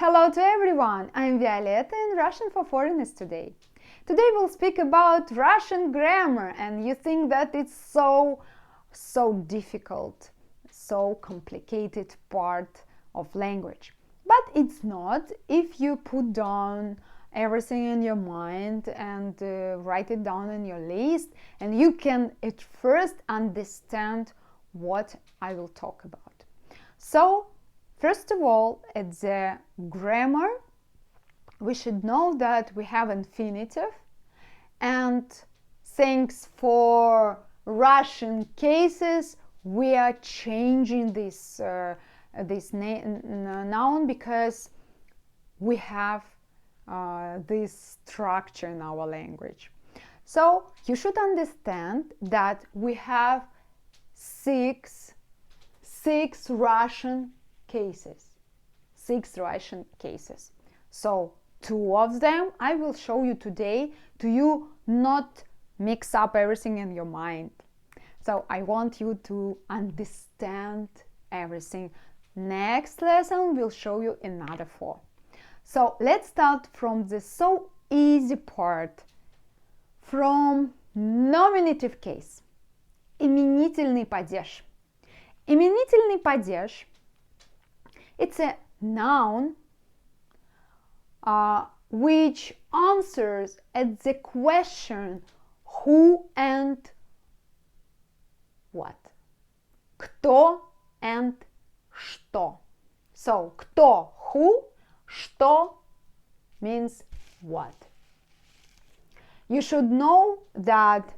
Hello to everyone, I'm Violetta in Russian for Foreigners today. Today we'll speak about Russian grammar, and you think that it's so difficult, so complicated part of language. But it's not if you put down everything in your mind and write it down in your list, and you can at first understand what I will talk about. So, first of all, at the grammar, we should know that we have infinitive, and thanks for Russian cases, we are changing this noun because we have this structure in our language. So you should understand that we have six Russian cases. So two of them I will show you today to you not mix up everything in your mind. So I want you to understand everything. Next lesson will show you another four. So let's start from the so easy part, from nominative case. Именительный падеж. Именительный падеж, it's a noun which answers at the question who and what. Кто and что. So, кто, who, что means what. You should know that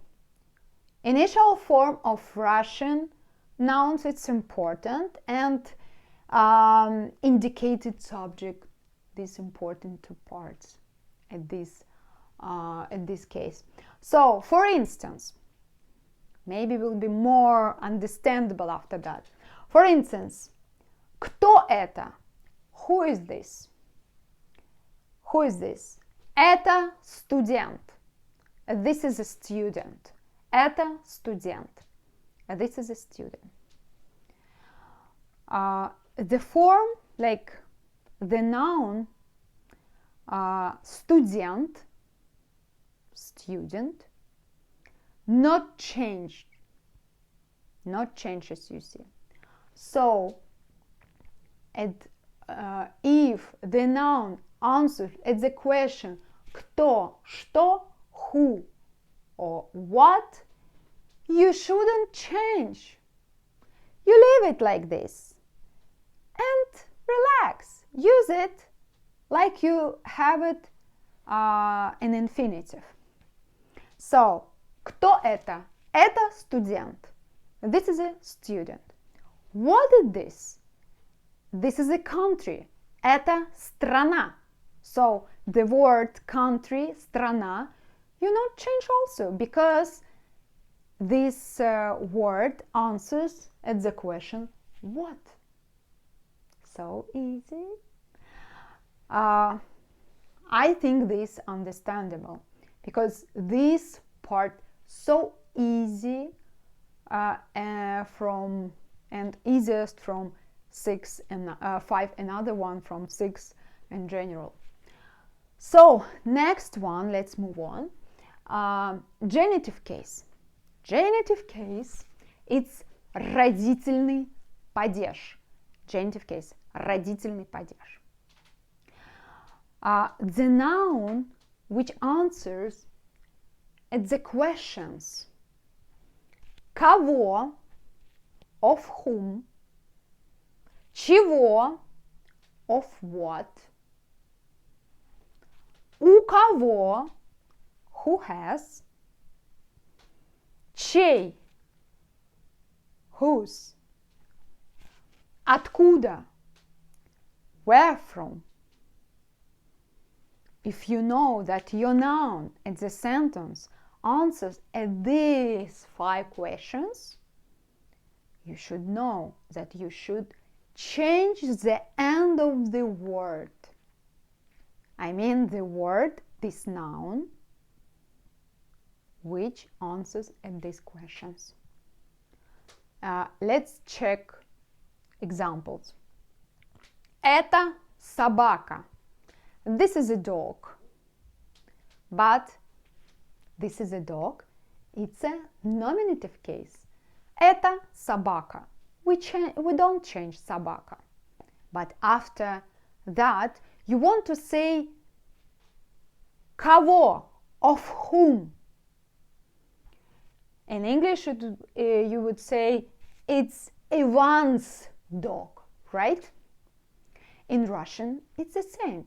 initial form of Russian nouns, it's important, and indicated subject, these important two parts at this case. So, for instance, maybe will be more understandable after that. For instance, кто это? Who is this? Who is this? Это студент. This is a student. Это студент. This is a student. The form, like the noun student, not changed. Not changed, as you see. So, if the noun answers at the question кто, что, who, or what, you shouldn't change. You leave it like this and relax. Use it like you have it in infinitive. So, кто это? Это студент. This is a student. What is this? This is a country. Это страна. So, the word country, страна, you not change also, because this word answers at the question what. So easy. I think this understandable, because this part so easy from and easiest from 6 and 5, another one from 6 in general. So next one, let's move on. Genitive case. Genitive case, it's родительный падеж. Genitive case, родительный падеж. The noun which answers at the questions кого, of whom, чего, of what, у кого, who has, чей, whose, откуда, where from. If you know that your noun in the sentence answers at these 5 questions, you should know that you should change the end of the word. I mean the word, this noun, which answers at these questions. Let's check examples. Это собака. This is a dog. But this is a dog. It's a nominative case. Это собака. We don't change собака. But after that, you want to say кого, of whom. In English, you would say it's Ivan's dog, right? In Russian, it's the same.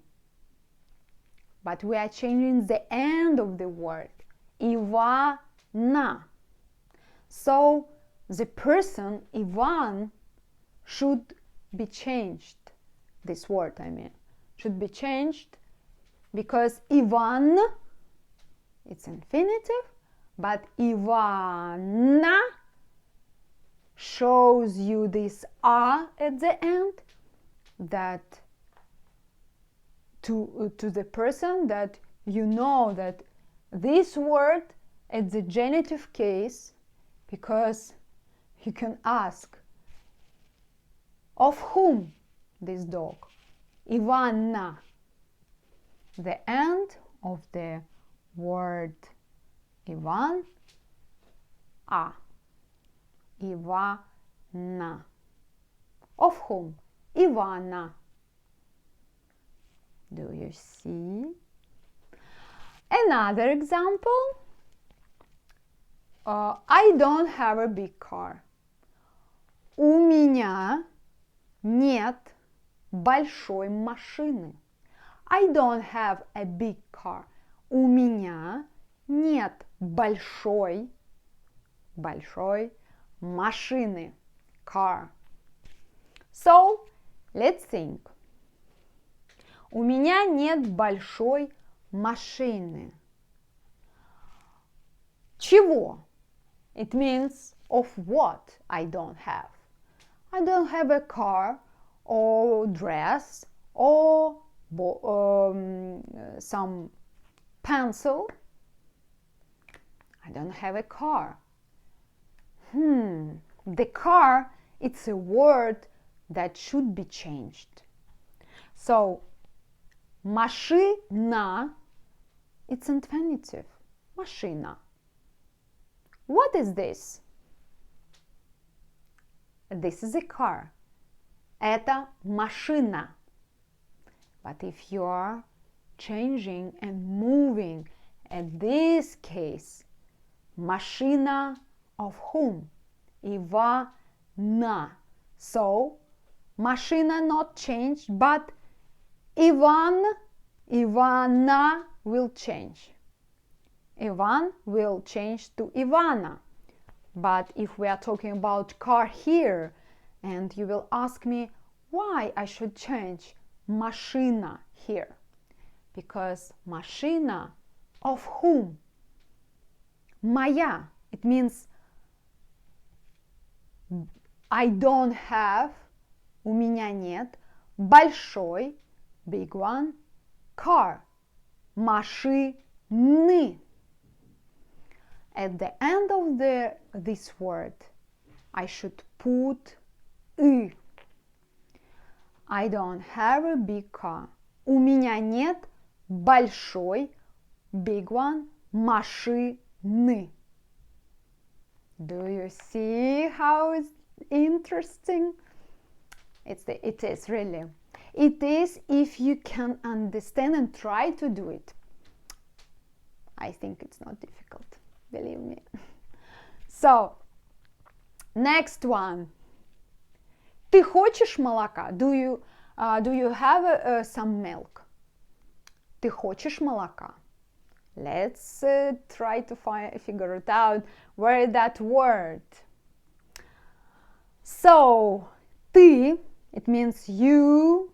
But we are changing the end of the word. Ivana. So the person Ivan should be changed. This word, I mean, should be changed because Ivan, it's infinitive, but Ivana shows you this a at the end, that to the person that you know that this word is the genitive case, because you can ask of whom this dog. Ivana. The end of the word Ivan, a. Ivana. Of whom? Ivana. Do you see? Another example. I don't have a big car. У меня нет большой машины. I don't have a big car. У меня нет большой машины. Car. So, let's think. У меня нет большой машины. Чего? It means of what I don't have. I don't have a car or dress or some pencil. I don't have a car. The car, it's a word that should be changed. So, машина, it's infinitive. Machina. What is this? This is a car. Это машина. But if you are changing and moving, in this case, машина of whom? Ивана. So, машина not changed, but Ивана will change. Ivan will change to Ivana. But if we are talking about car here, and you will ask me why I should change машина here, because машина of whom? Моя. It means I don't have, у меня нет, большой, big one, car, машины. At the end of this word, I should put «ы». I don't have a big car. У меня нет большой, big one, машины. Do you see how it's interesting? It is really. It is if you can understand and try to do it. I think it's not difficult, believe me. So, next one. Ты хочешь молока? Do you have some milk? Ты хочешь молока? Let's try to figure it out. Where is that word? So, ты, it means you,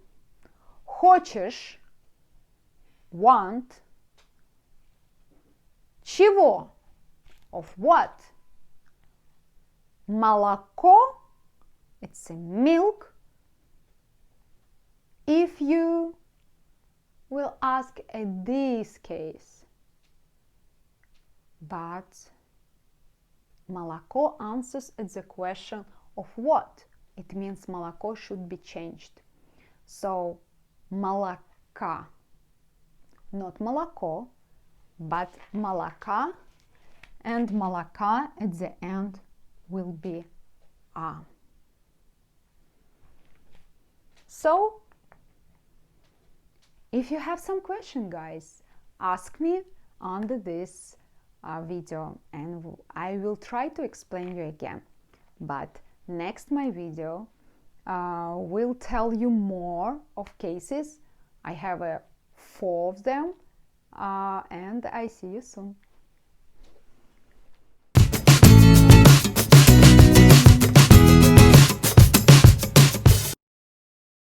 хочешь, want, чего? Of what? Молоко, it's a milk. If you will ask in this case, but молоко answers at the question of what? It means молоко should be changed. So, молока. Not молоко, but молока, and молока at the end will be a. So, if you have some question, guys, ask me under this video and I will try to explain you again. But next my video will tell you more of cases. I have 4 of them and I see you soon.